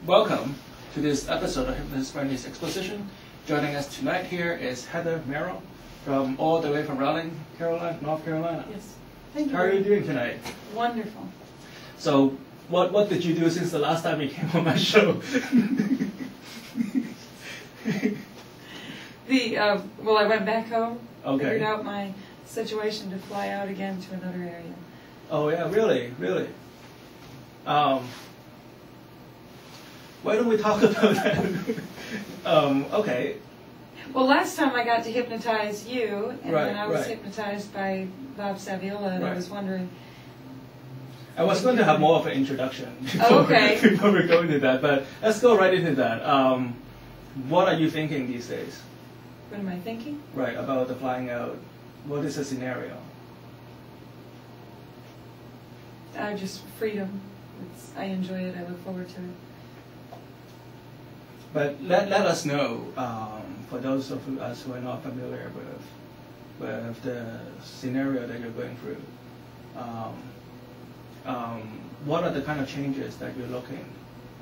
Welcome to this episode of Hypnotist Exposition. Joining us tonight here is Heather Merrill from all the way from Raleigh, North Carolina. Yes. Thank you. How are you doing tonight? Wonderful. So, what did you do since the last time you came on my show? Well, I went back home, Okay. figured out my situation to fly out again to another area. Oh yeah, really? Why don't we talk about that? Okay. Well, last time I got to hypnotize you, and Right, then I was right. hypnotized by Bob Saviola, and I Right. was wondering. I was going to have more of an introduction Oh, okay. before we go into that, but let's go right into that. What are you thinking these days? What am I thinking? Right, about the flying out. What is the scenario? Just freedom. I enjoy it. I look forward to it. But let us know, for those of us who are not familiar with the scenario that you're going through, what are the kind of changes that you're looking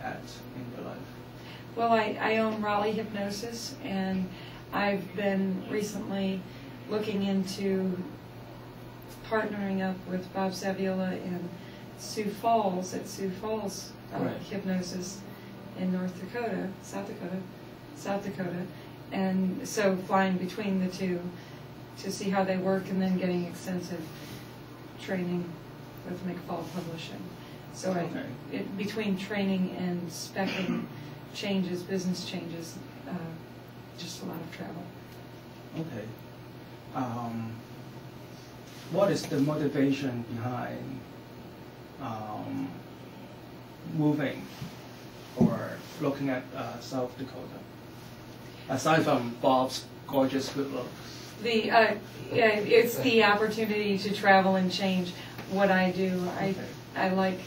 at in your life? Well, I own Raleigh Hypnosis, and I've been recently looking into partnering up with Bob Saviola in Sioux Falls, Right. Hypnosis in South Dakota, and so flying between the two to see how they work, and then getting extensive training with McFall Publishing. So Okay. between training and speccing changes, business changes, just a lot of travel. Okay. What is the motivation behind moving or looking at South Dakota, aside from Bob's gorgeous good looks? It's the opportunity to travel and change what I do. I like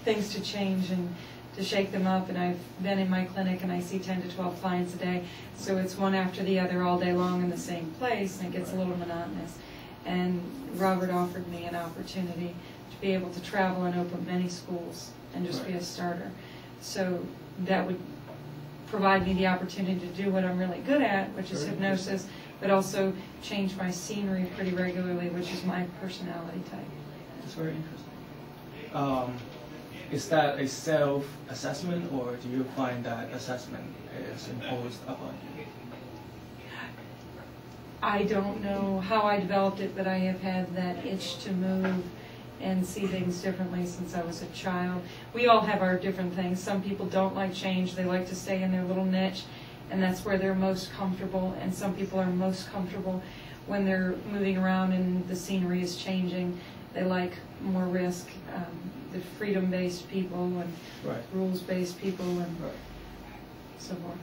things to change and to shake them up, and I've been in my clinic and I see 10 to 12 clients a day, so it's one after the other all day long in the same place, and it gets a little monotonous. And Robert offered me an opportunity to be able to travel and open many schools and just be a starter. So that would provide me the opportunity to do what I'm really good at, which is hypnosis, but also change my scenery pretty regularly, which is my personality type. It's very interesting. Is that a self-assessment, or do you find that assessment is imposed upon you? I don't know how I developed it, but I have had that itch to move and see things differently since I was a child. We all have our different things. Some people don't like change. They like to stay in their little niche, and that's where they're most comfortable. And some people are most comfortable when they're moving around and the scenery is changing. They like more risk. The freedom-based people and rules-based people and so forth.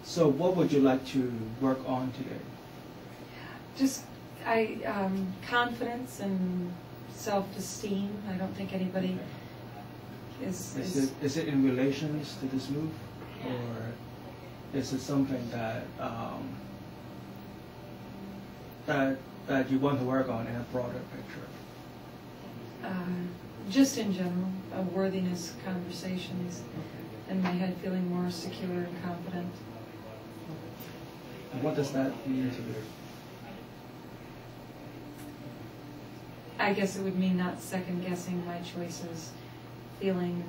So what would you like to work on today? Just confidence and self-esteem. I don't think anybody is it in relations to this move, or is it something that that you want to work on in a broader picture? Just in general, worthiness conversations, and my head feeling more secure and confident. And what does that mean to you? I guess it would mean not second-guessing my choices, feeling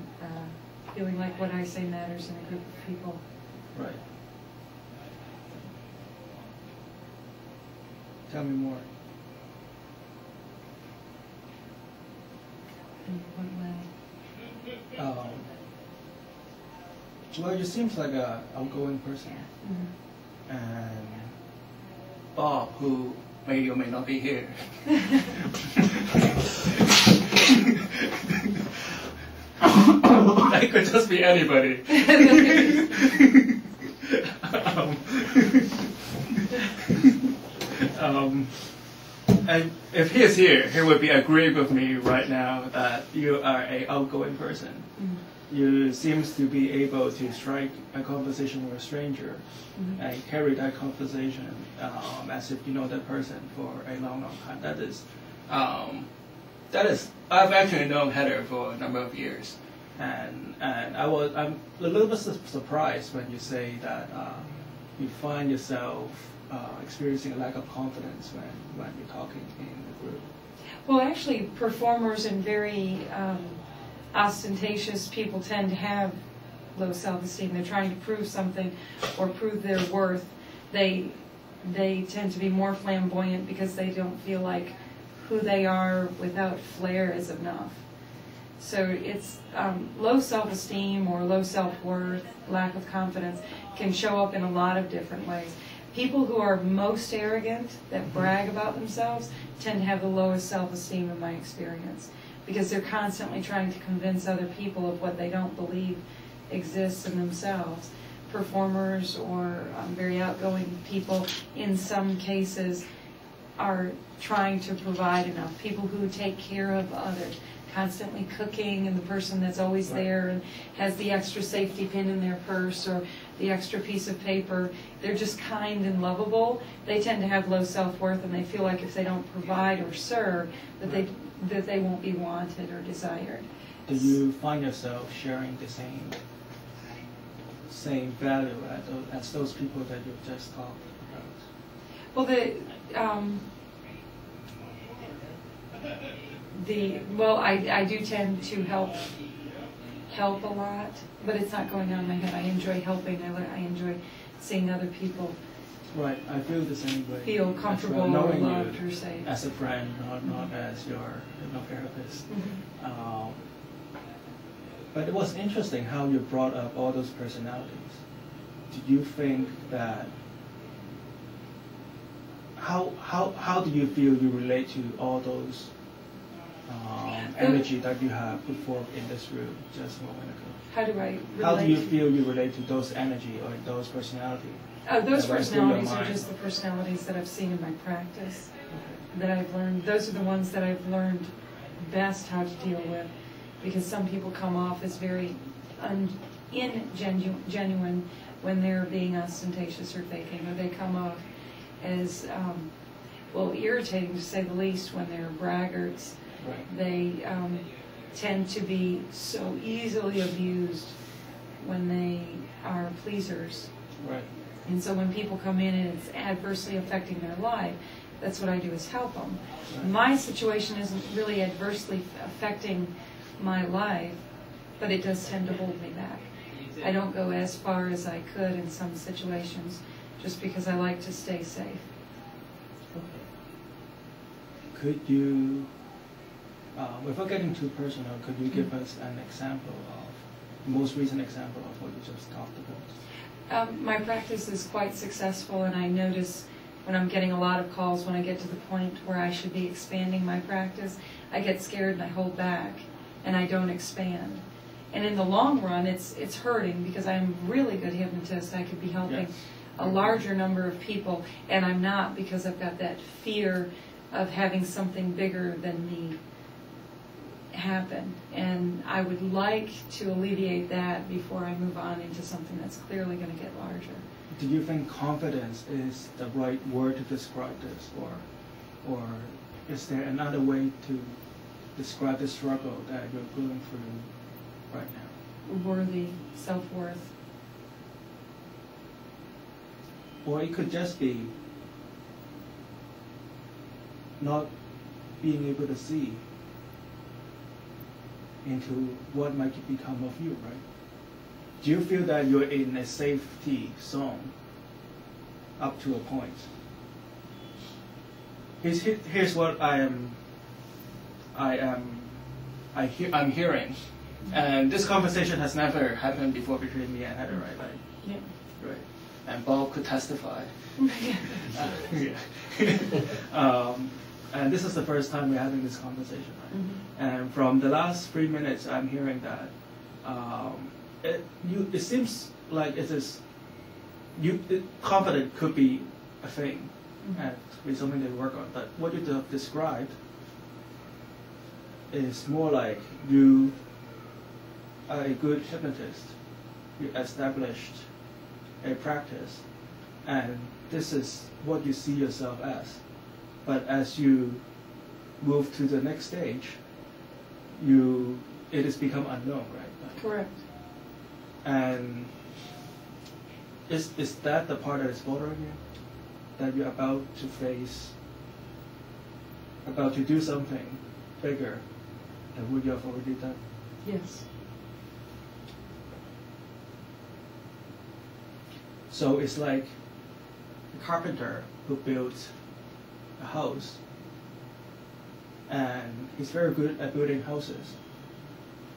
like what I say matters in a group of people. Right. Tell me more. In what way? Well, you seem like an outgoing person. Mm-hmm. And Bob, who may or may not be here. That could just be anybody. And if he is here, he would be agreeing with me right now that you are an outgoing person. Mm-hmm. You seems to be able to strike a conversation with a stranger and carry that conversation as if you know that person for a long, long time. That is I've actually known Heather for a number of years, and I'm a little bit surprised when you say that you find yourself experiencing a lack of confidence when you're talking in the group. Well, actually, performers and very ostentatious people tend to have low self-esteem. They're trying to prove something or prove their worth. They tend to be more flamboyant because they don't feel like who they are without flair is enough. So it's low self-esteem or low self-worth, lack of confidence can show up in a lot of different ways. People who are most arrogant, that brag about themselves, tend to have the lowest self-esteem in my experience because they're constantly trying to convince other people of what they don't believe exists in themselves. Performers or very outgoing people, in some cases, are trying to provide enough. People who take care of others, constantly cooking, and the person that's always there and has the extra safety pin in their purse or the extra piece of paper, they're just kind and lovable. They tend to have low self-worth, and they feel like if they don't provide or serve, that they won't be wanted or desired. Do you find yourself sharing the same value as those people that you've just talked about? Well, I do tend to help a lot, but it's not going on in my head. I enjoy helping. I enjoy seeing other people. Right, I feel the same way. Feel comfortable, knowing loved, you or safe. as a friend, not as your hypnotherapist. Mm-hmm. But it was interesting how you brought up all those personalities. Do you think that how do you feel you relate to all those energy that you have put forth in this room just a moment ago? How do I relate? How do you feel you relate to those energy or those personalities? Those personalities are just the personalities that I've seen in my practice, that I've learned. Those are the ones that I've learned best how to deal with, because some people come off as very genuine when they're being ostentatious or faking, or they come off as irritating to say the least when they're braggarts. Right. They tend to be so easily abused when they are pleasers. Right. And so when people come in and it's adversely affecting their life, that's what I do, is help them. Right. My situation isn't really adversely affecting my life, but it does tend to hold me back. I don't go as far as I could in some situations just because I like to stay safe. Okay. Could you, without getting too personal, could you give us an example the most recent example of what you just talked about? My practice is quite successful, and I notice when I'm getting a lot of calls, when I get to the point where I should be expanding my practice, I get scared and I hold back, and I don't expand. And in the long run, it's hurting because I'm a really good hypnotist. I could be helping a larger number of people, and I'm not, because I've got that fear of having something bigger than me happen. And I would like to alleviate that before I move on into something that's clearly going to get larger. Do you think confidence is the right word to describe this, or is there another way to describe the struggle that you're going through right now? Worthy, self-worth. Or it could just be not being able to see into what might become of you, right? Do you feel that you're in a safety zone up to a point? Here's what I'm hearing, and this conversation has never happened before between me and Heather, right? Yeah. Right. And Bob could testify. And this is the first time we're having this conversation, right? Mm-hmm. And from the last 3 minutes, I'm hearing that it seems like confident could be a thing, mm-hmm. and be something they work on. But what you have described is more like you are a good hypnotist. You established a practice, and this is what you see yourself as. But as you move to the next stage, it has become unknown, right? Like, Correct. and is that the part that is bothering you? That you're about to do something bigger than what you have already done? Yes. So it's like a carpenter who builds a house, and he's very good at building houses.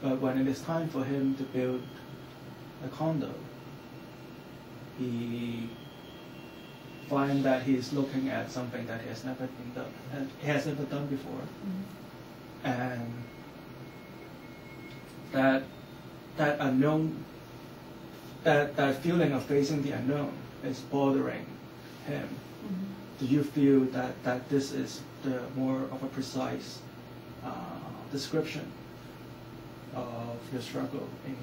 But when it is time for him to build a condo, he finds that he's looking at something that he has never done before, and that unknown, that feeling of facing the unknown is bothering him. Do you feel that this is the more of a precise description of your struggle in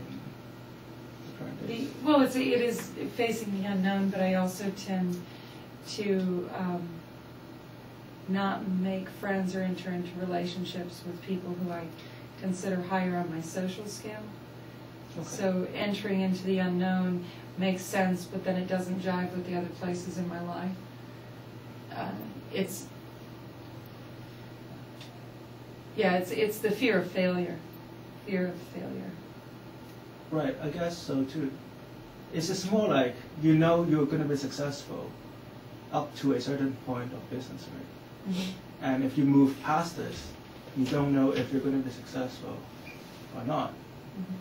the current days? Well, it is facing the unknown, but I also tend to not make friends or enter into relationships with people who I consider higher on my social scale. Okay. So entering into the unknown makes sense, but then it doesn't jive with the other places in my life. It's the fear of failure. Fear of failure. Right, I guess so too. It's just more like you know you're going to be successful up to a certain point of business, right? Mm-hmm. And if you move past this, you don't know if you're going to be successful or not. Mm-hmm.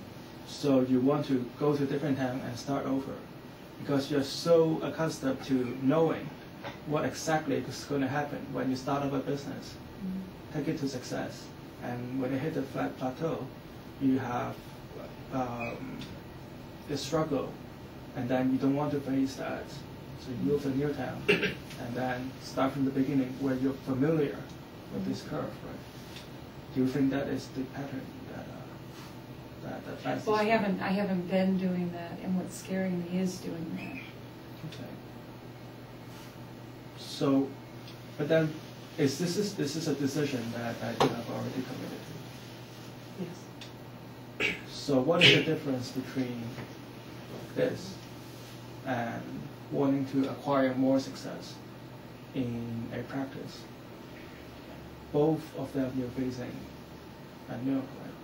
So you want to go to a different town and start over because you're so accustomed to knowing what exactly is going to happen when you start up a business, take it to success. And when you hit the flat plateau, you have the struggle, and then you don't want to face that. So you move to a new town, and then start from the beginning where you're familiar with this curve, right? Do you think that is the pattern that's Well, I haven't been doing that, and what's scaring me is doing that. Okay. So, but then, this is a decision that you have already committed to? Yes. So what is the difference between this and wanting to acquire more success in a practice? Both of them you're facing unknown, right?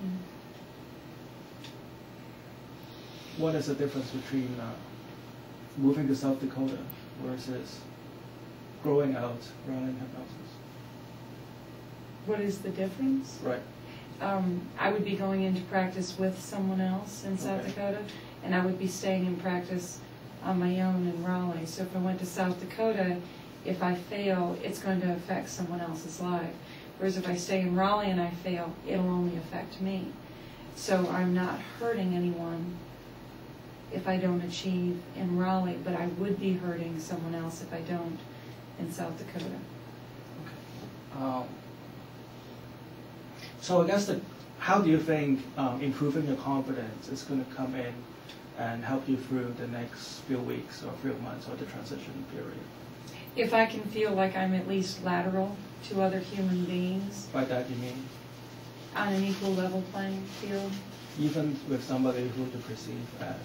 Mm-hmm. What is the difference between moving to South Dakota versus growing out running hypnosis? What is the difference? Right. I would be going into practice with someone else in South Dakota, and I would be staying in practice on my own in Raleigh. So if I went to South Dakota, if I fail, it's going to affect someone else's life. Whereas if I stay in Raleigh and I fail, it'll only affect me. So I'm not hurting anyone if I don't achieve in Raleigh, but I would be hurting someone else if I don't in South Dakota. Okay. So I guess how do you think improving your confidence is going to come in and help you through the next few weeks or few months or the transition period? If I can feel like I'm at least lateral to other human beings. By that you mean? On an equal level playing field. Even with somebody who you perceive as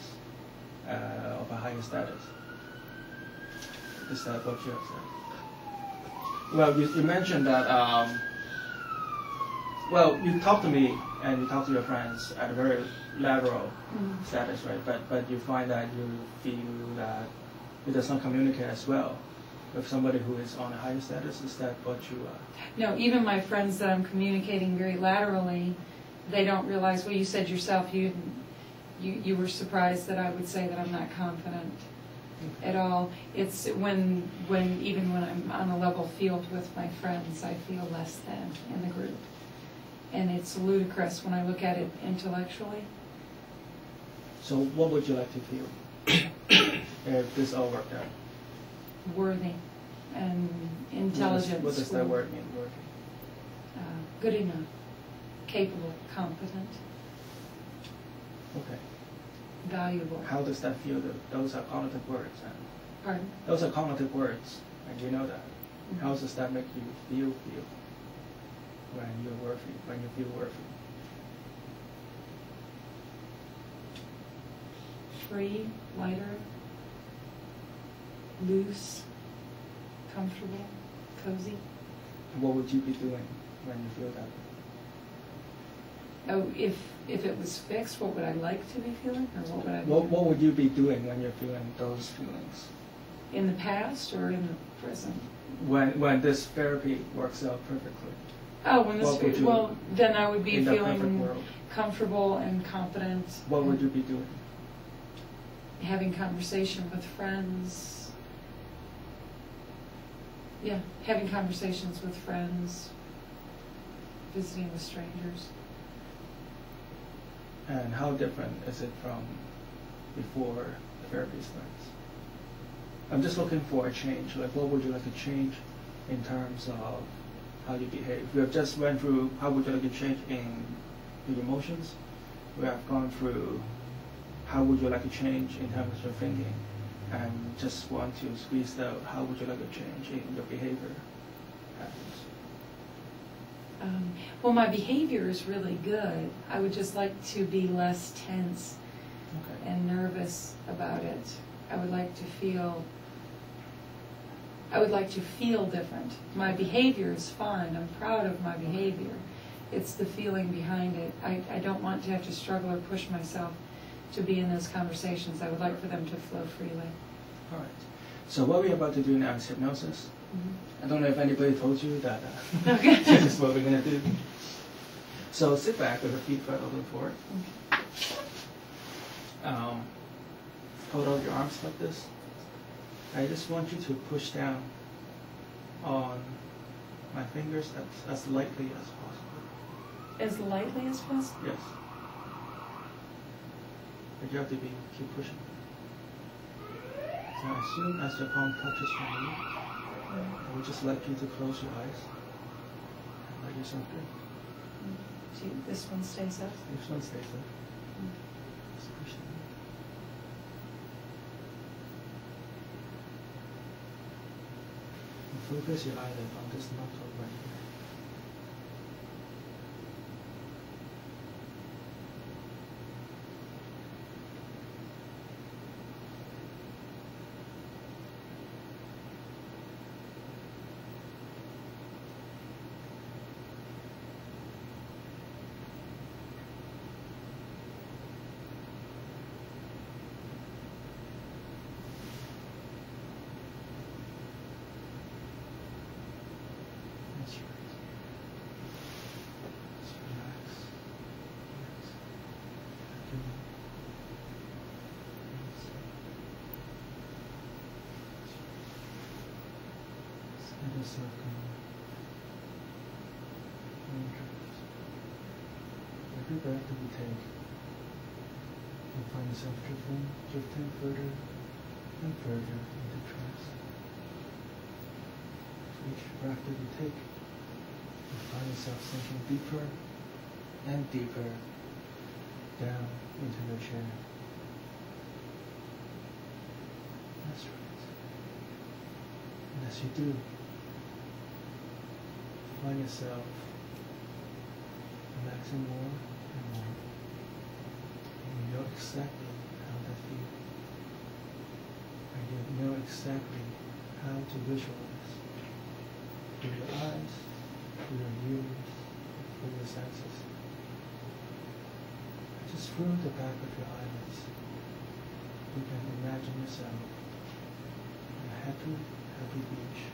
of a higher status. Is that what you have said? Well, you mentioned that, well, you talk to me and you talk to your friends at a very lateral status, right? But you find that you feel that it does not communicate as well with somebody who is on a higher status. Is that what you No, even my friends that I'm communicating very laterally, they don't realize, well, you said yourself you were surprised that I would say that I'm not confident at all. It's when I'm on a level field with my friends, I feel less than in the group. And it's ludicrous when I look at it intellectually. So what would you like to feel if this all worked out? Worthy and intelligence. What does that word mean, worthy? Good enough, capable, competent. Okay. Valuable. How does that feel? Those are cognitive words. Pardon? Those are cognitive words, and you know that. Mm-hmm. How does that make you feel? when you're worthy, when you feel worthy? Free, lighter, loose, comfortable, cozy. And what would you be doing when you feel that? Oh, if it was fixed, what would I like to be feeling, or what would I? What would you be doing when you're feeling those feelings? In the past or in the present? When this therapy works out perfectly. Oh, when this then I would be in the perfect feeling world, comfortable and confident. what would you be doing? Having conversation with friends. Yeah, having conversations with friends, visiting with strangers. And how different is it from before the therapy starts? I'm just looking for a change. Like, what would you like to change in terms of how you behave? We have just went through how would you like to change in your emotions. We have gone through how would you like to change in terms of your thinking. And just want to squeeze out how would you like to change in your behavior patterns. Well, my behavior is really good. I would just like to be less tense and nervous about it. I would like to feel different. My behavior is fine. I'm proud of my behavior. It's the feeling behind it. I don't want to have to struggle or push myself to be in those conversations. I would like for them to flow freely. All right. So what we're about to do now is hypnosis. I don't know if anybody told you that Okay. this is what we're going to do. So sit back with your feet flat open forward. Hold out your arms like this. I just want you to push down on my fingers as lightly as possible. As lightly as possible? Yes. But you have to keep pushing. So as soon as your palm touches my knee, I would just like you to close your eyes and let yourself go. So this one stays up? This one stays up. Just push it. And focus your eyelid on this knuckle right here. That's right. Just relax. Relax. Good. Just let yourself go. And drift. Every breath that you take, you'll find yourself drifting further and further into trance. Each breath that you take, you find yourself sinking deeper and deeper down into your chair. That's right. And as you do, find yourself relaxing more and more. And you know exactly how that feels. And you know exactly how to visualize through your eyes, through your ears, through your senses. Just through the back of your eyelids, you can imagine yourself on a happy, happy beach.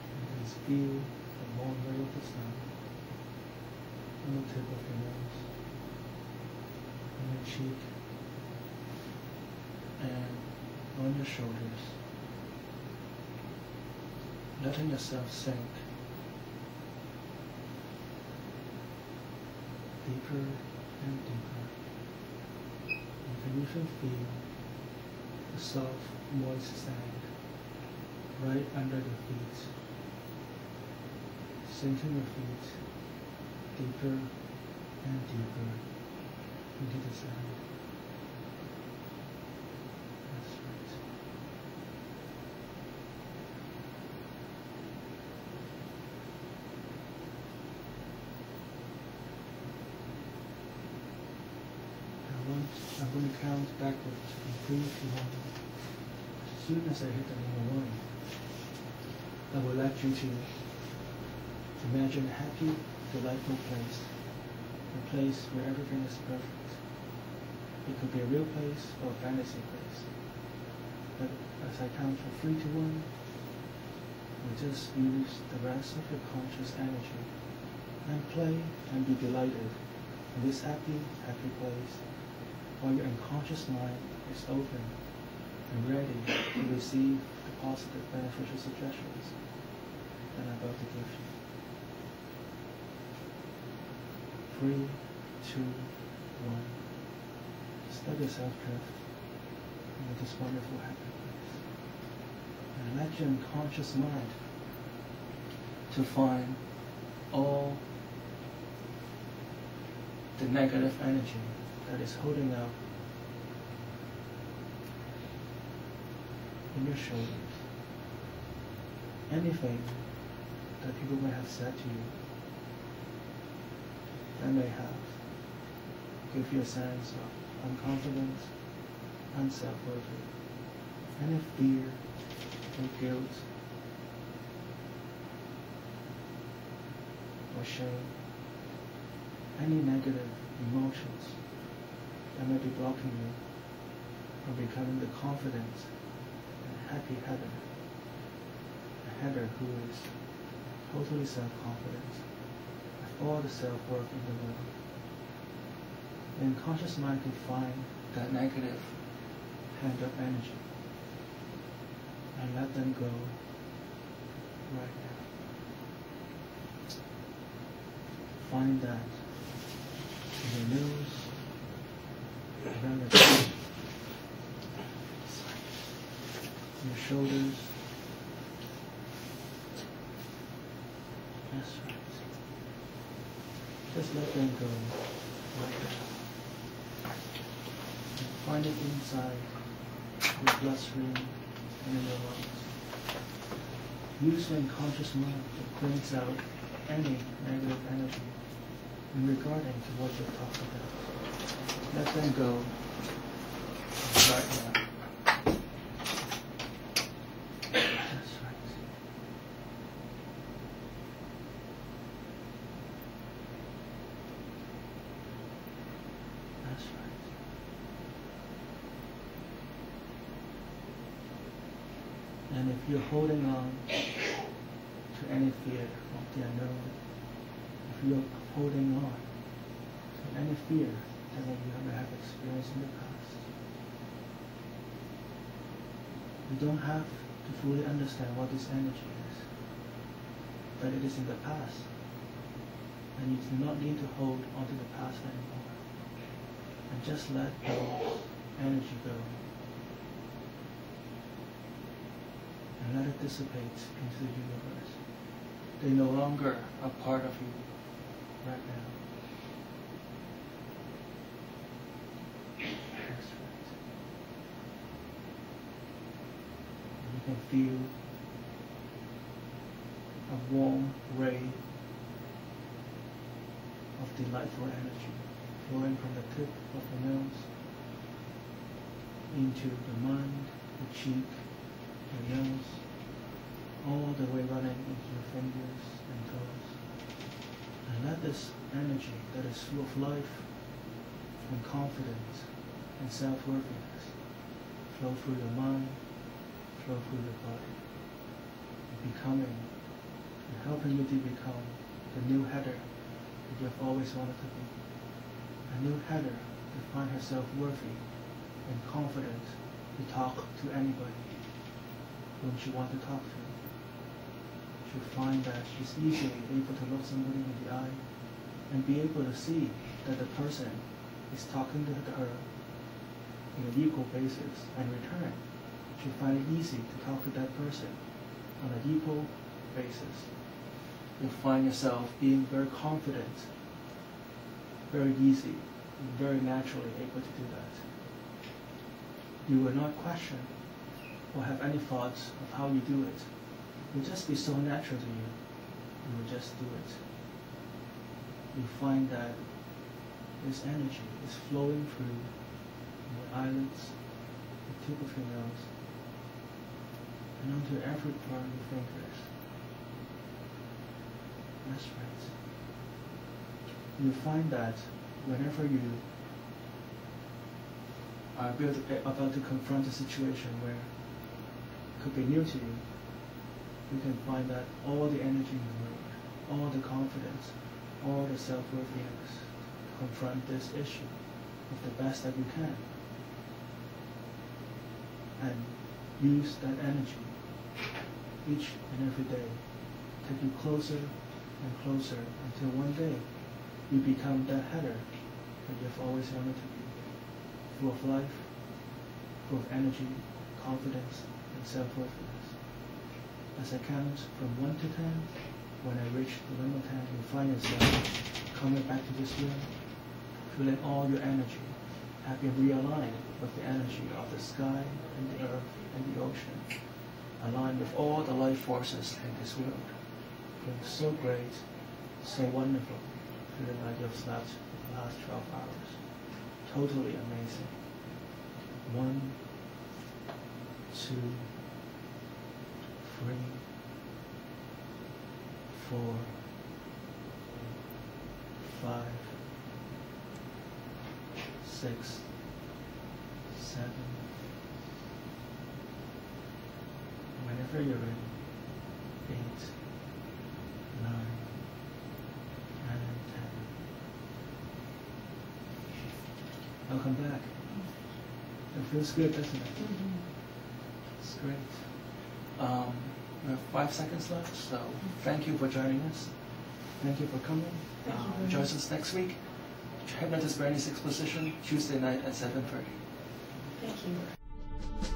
You can feel the warm ray of the sun on the tip of your nose, on your cheek, and on your shoulders. Letting yourself sink deeper and deeper. You can even feel the soft, moist sand right under your feet, sinking your feet deeper and deeper into the sand. That's right. I'm going to count backwards from 3 to 1. As soon as I hit the number 1, I will let you to imagine a happy, delightful place. A place where everything is perfect. It could be a real place or a fantasy place. But as I count from 3 to 1, we just use the rest of your conscious energy and play and be delighted in this happy, happy place while your unconscious mind is open and ready to receive the positive, beneficial suggestions that I'm about to give you. 3, 2, 1. Just let yourself drift into this wonderful happy place. And let your unconscious mind to find all the negative energy that is holding up in your shoulders. Anything that people may have said to you that may have give you a sense of unconfidence, unself-worthy, any fear or guilt or shame, any negative emotions that may be blocking you from becoming the confident and happy Heather, a Heather who is totally self-confident, with all the self-worth in the world. The unconscious mind can find that negative hand-up energy and let them go right now. Find that in your nose, around your chin, your shoulders. That's right. Just let them go right now. And find it inside your bloodstream and in your lungs. Use your unconscious mind to cleanse out any negative energy in regarding to what you're talking about. Let them go right now. That's right. That's right. And if you're holding on to any fear of the unknown, if you're holding on to any fear that you ever have experienced in the past, you don't have to fully understand what this energy is, but it is in the past, and you do not need to hold on to the past anymore, and just let those energy go, and let it dissipate into the universe. They're no longer a part of you right now. That's right. And you can feel a warm ray of delightful energy flowing from the tip of the nose into the mind, the cheek, your nose, all the way running into your fingers and toes. And let this energy that is full of life and confidence and self-worthiness flow through your mind, flow through your body, and becoming and helping you to become the new Heather that you have always wanted to be. A new Heather to find herself worthy and confident to talk to anybody whom she wants to talk to. She'll find that she's easily able to look somebody in the eye and be able to see that the person is talking to her on an equal basis, and in return, she'll find it easy to talk to that person on an equal basis. You'll find yourself being very confident, very easy, and very naturally able to do that. You will not question or have any thoughts of how you do it. It will just be so natural to you. You will just do it. You find that this energy is flowing through your eyelids, the tip of your nose, and onto every part of your fingers. That's right. You find that whenever you are about to confront a situation where it could be new to you, you can find that all the energy in the room, all the confidence, all the self-worthiness to confront this issue with the best that you can. And use that energy each and every day. Take you closer and closer until one day you become that header that you've always wanted to be. Full of life, full of energy, confidence, and self-worthiness. As I count from 1 to 10, when I reach the number 10, you'll find yourself coming back to this room, feeling all your energy, have been realigned with the energy of the sky and the earth and the ocean, aligned with all the life forces in this world. Feeling so great, so wonderful, feeling like you've slept for the last 12 hours. Totally amazing. 1, 2, 3, 4, 5, 6, 7. Whenever you're ready, 8, 9, and 10. Welcome back. It feels good, doesn't it? It's great. We have 5 seconds left, so thank you for joining us. Thank you for coming. Join us next week. Hypnotist Bernie's Exposition, Tuesday night at 7:30. Thank you.